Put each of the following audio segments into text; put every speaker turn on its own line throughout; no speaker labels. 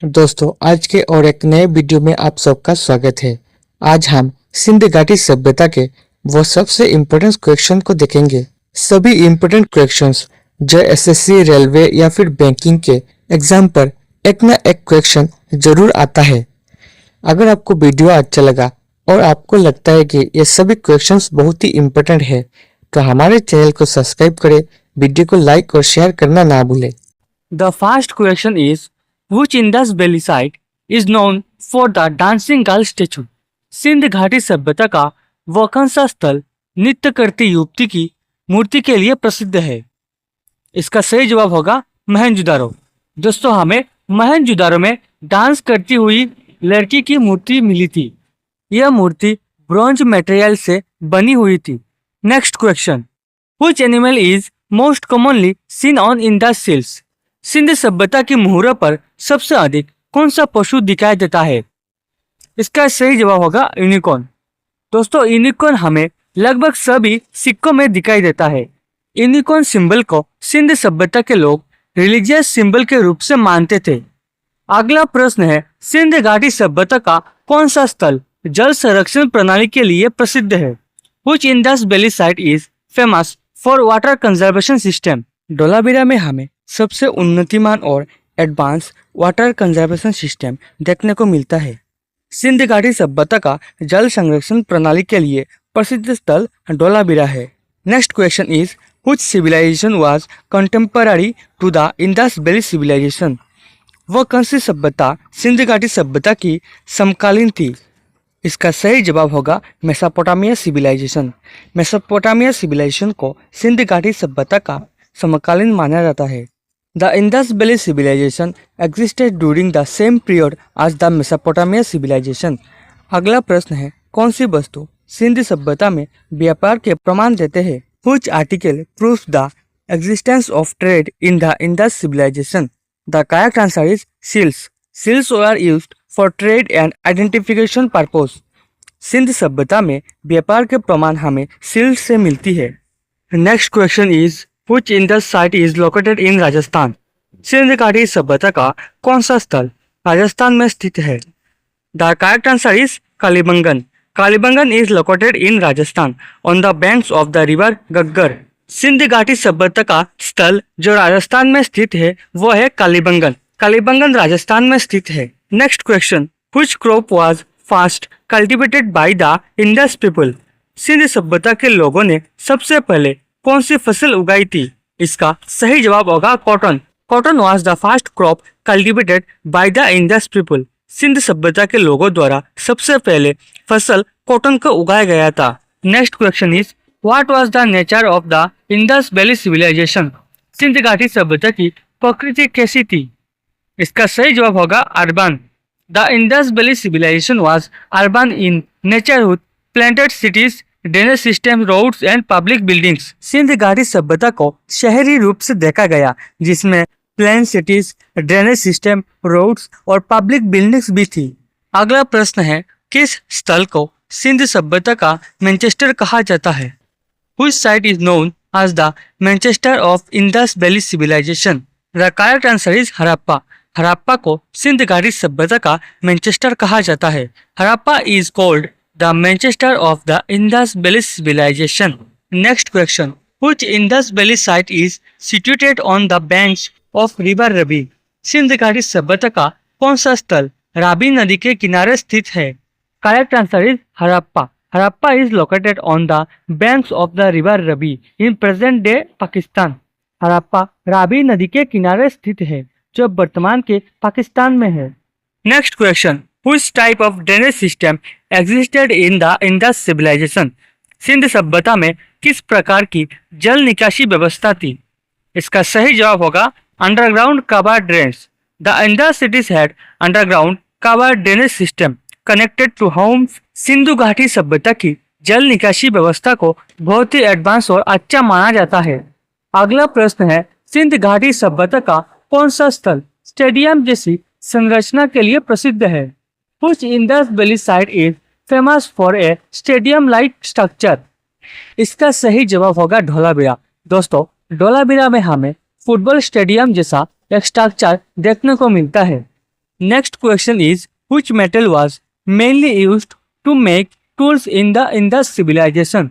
दोस्तों, आज के और एक नए वीडियो में आप सबका स्वागत है। आज हम सिंध घाटी सभ्यता के वो सबसे इम्पोर्टेंट क्वेश्चन को देखेंगे। सभी इम्पोर्टेंट क्वेश्चंस जो एसएससी, रेलवे या फिर बैंकिंग के एग्जाम पर एक ना एक क्वेश्चन जरूर आता है। अगर आपको वीडियो अच्छा लगा और आपको लगता है कि ये सभी क्वेश्चंस बहुत ही इम्पोर्टेंट है, तो हमारे चैनल को सब्सक्राइब करें, वीडियो को लाइक और शेयर करना ना भूलें।
The first question is, which Indus Valley site is known for the dancing girl statue? Sindh घाटी सभ्यता का वह कौन सा स्थल नृत्य करती युवती की मूर्ति के लिए प्रसिद्ध है? इसका सही जवाब होगा मोहनजोदारो। दोस्तों, हमें मोहनजोदारो में डांस करती हुई लड़की की मूर्ति मिली थी। यह मूर्ति ब्रॉन्ज मटेरियल से बनी हुई थी। Next question, which animal is most commonly seen on Indus seals? Sindh सभ्यता की मुहरों पर सबसे अधिक कौन सा पशु दिखाई देता है? इसका सही जवाब होगा यूनिकॉर्न। दोस्तों, यूनिकॉर्न हमें लगभग सभी सिक्कों में दिखाई देता है। यूनिकॉर्न सिंबल को सिंध सभ्यता के लोग रिलीजियस सिंबल के रूप से मानते थे। अगला प्रश्न है, सिंध घाटी सभ्यता का कौन सा स्थल जल संरक्षण प्रणाली के लिए प्रसिद्ध है? Which Indus Valley site is famous for water conservation system? Dholavira में हमें सबसे उन्नतिमान और एडवांस वाटर कंजर्वेशन सिस्टम देखने को मिलता है। सिंध घाटी सभ्यता का जल संरक्षण प्रणाली के लिए प्रसिद्ध स्थल धोलावीरा है। Next question is, which civilization was contemporary to the Indus Valley civilization? वह कौन सी सभ्यता सिंध घाटी सभ्यता की समकालीन थी? इसका सही जवाब होगा मेसोपोटामिया सिविलाइजेशन। मेसोपोटामिया सिविलाइजेशन को सिंध घाटी सभ्यता का समकालीन माना जाता है। The Indus valley civilization existed during the same period as the Mesopotamia civilization. अगला प्रश्न है, कौन सी वस्तु सिंध सभ्यता में व्यापार के प्रमाण देते हैं? Which article proves the existence of trade in the Indus civilization? The correct answer is seals. Seals were used for trade and identification purpose. Sindh सभ्यता में व्यापार के प्रमाण हमें सील से मिलती है। Next question is, which Indus site is located in Rajasthan? Sindh घाटी सभ्यता का कौन सा स्थल राजस्थान में स्थित है? The correct answer is Kalibangan. Kalibangan is located in Rajasthan on the banks of the river Ghaggar. Sindh घाटी सभ्यता का स्थल जो राजस्थान में स्थित है वो है कालीबंगन। कालीबंगन राजस्थान में स्थित है। Next question, which crop was first cultivated by the Indus people? Sindh सभ्यता के लोगों ने सबसे पहले कौन सी फसल उगाई थी? इसका सही जवाब होगा cotton. Cotton was the first crop cultivated by the Indus people. Sindh सभ्यता के लोगों द्वारा सबसे पहले फसल कॉटन को उगाया गया था। Next question is, what was the nature of the Indus valley civilization? Sindh घाटी सभ्यता की प्रकृति कैसी थी? इसका सही जवाब होगा urban. The Indus valley civilisation was urban in nature, planted cities, drainage system, roads and public buildings. Sindh घाटी सभ्यता को शहरी रूप से देखा गया जिसमें plan cities, drainage system, roads और पब्लिक बिल्डिंग्स भी थी। अगला प्रश्न है, किस स्थल को सिंध सभ्यता का मैनचेस्टर कहा जाता है? Which site is known as the Manchester of Indus Valley Civilization? The correct answer is Harappa. Harappa को सिंध घाटी सभ्यता का मैनचेस्टर कहा जाता है। Harappa is called the Manchester of the Indus Valley Civilization. Next question, which Indus Valley site is situated on the banks of River Ravi? Sindh घाटी सभ्यता का कौन सा स्थल रावी नदी के किनारे स्थित है? Correct answer is Harappa. Harappa is located on the banks of the River Ravi in present day Pakistan. Harappa Ravi नदी के किनारे स्थित है जो वर्तमान के पाकिस्तान में है। Next question, which type of drainage system existed in the Indus civilization? Sindh सभ्यता में किस प्रकार की जल निकासी व्यवस्था थी? इसका सही जवाब होगा underground cover drains. The Indus cities had underground cover drainage system connected to homes. Sindhu घाटी सभ्यता की जल निकासी व्यवस्था को बहुत ही एडवांस और अच्छा माना जाता है। अगला प्रश्न है, सिंध घाटी सभ्यता का कौन सा स्थल स्टेडियम जैसी संरचना के लिए प्रसिद्ध है? Which Indus Valley site is famous for a stadium-like structure? इसका सही जवाब होगा धोलावीरा। दोस्तों, धोलावीरा में हमें फुटबॉल स्टेडियम जैसा एक स्ट्रक्चर देखने को मिलता है। Next question is, which metal was mainly used to make tools in the Indus civilization?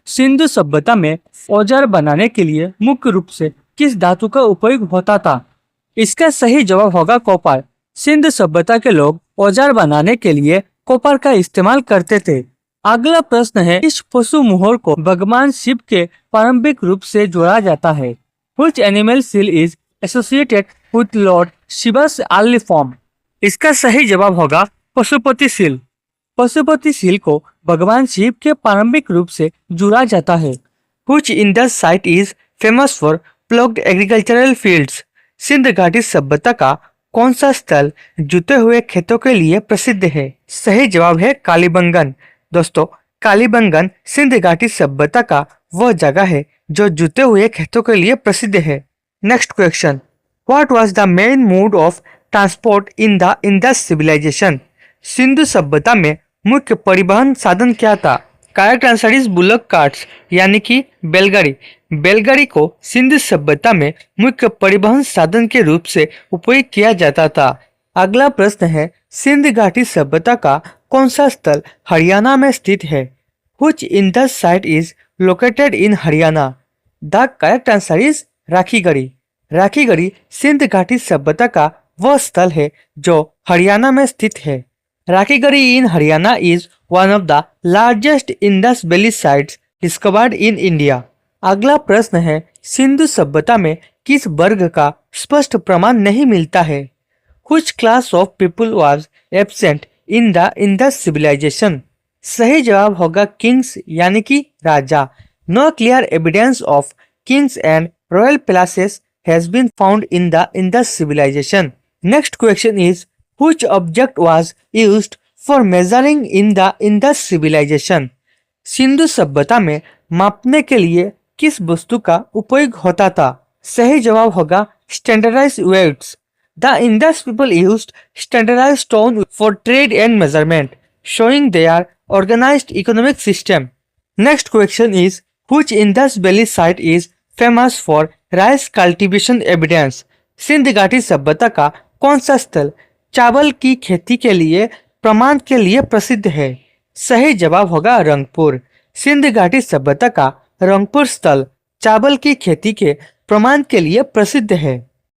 Sindhu सभ्यता में औजार बनाने के लिए मुख्य रूप से किस धातु का उपयोग होता था? इसका सही जवाब होगा कॉपर। सिंधु सभ्यता के लोग औजार बनाने के लिए कॉपर का इस्तेमाल करते थे। अगला प्रश्न है, इस पशु मोहर को भगवान शिव के पारंपरिक रूप से जोड़ा जाता है? Which animal seal is associated with Lord Shiva's early form? इसका सही जवाब होगा पशुपति सील। पशुपति सील को भगवान शिव के पारंपरिक रूप से जुड़ा जाता है। Which Indus site is famous for plugged agricultural fields? Sindh घाटी सभ्यता का कौन सा स्थल जुते हुए खेतों के लिए प्रसिद्ध है? सही जवाब है कालीबंगन। दोस्तों, कालीबंगन सिंध घाटी सभ्यता का वह जगह है जो जुते हुए खेतों के लिए प्रसिद्ध है। Next question, what was the main mode of transport in the Indus civilization? Sindhu सभ्यता में मुख्य परिवहन साधन क्या था? Correct answer is bullock carts, यानी कि बैलगाड़ी। बैलगाड़ी को सिंधु सभ्यता में मुख्य परिवहन साधन के रूप से उपयोग किया जाता था। अगला प्रश्न है, सिंध घाटी सभ्यता का कौन सा स्थल हरियाणा में स्थित है? Which Indus site is located in Haryana? The correct answer is Rakhigarhi. Rakhigarhi Sindh घाटी सभ्यता का वह स्थल है जो हरियाणा में स्थित है। Rakhigarhi in Haryana is one of the largest Indus valley sites discovered in India. अगला प्रश्न है, सिंधु सभ्यता में किस वर्ग का स्पष्ट प्रमाण नहीं मिलता है? Which class of people was absent in the Indus civilization? सही जवाब होगा किंग्स, यानी कि राजा। No clear evidence of kings and royal palaces has been found in the Indus civilization. Next question is, which object was used for measuring in the Indus civilization? Sindhu सभ्यता में मापने के लिए किस वस्तु का उपयोग होता था? सही जवाब होगा standardised weights. The Indus people used standardized stone for trade and measurement, showing their organized economic system. Next question is, which Indus Valley site is famous for rice cultivation evidence? Sindh घाटी सभ्यता का कौन सा स्थल चावल की खेती के लिए प्रमाण के लिए प्रसिद्ध है? सही जवाब होगा रंगपुर। सिंध घाटी सभ्यता का रंगपुर स्थल चावल की खेती के प्रमाण के लिए प्रसिद्ध है।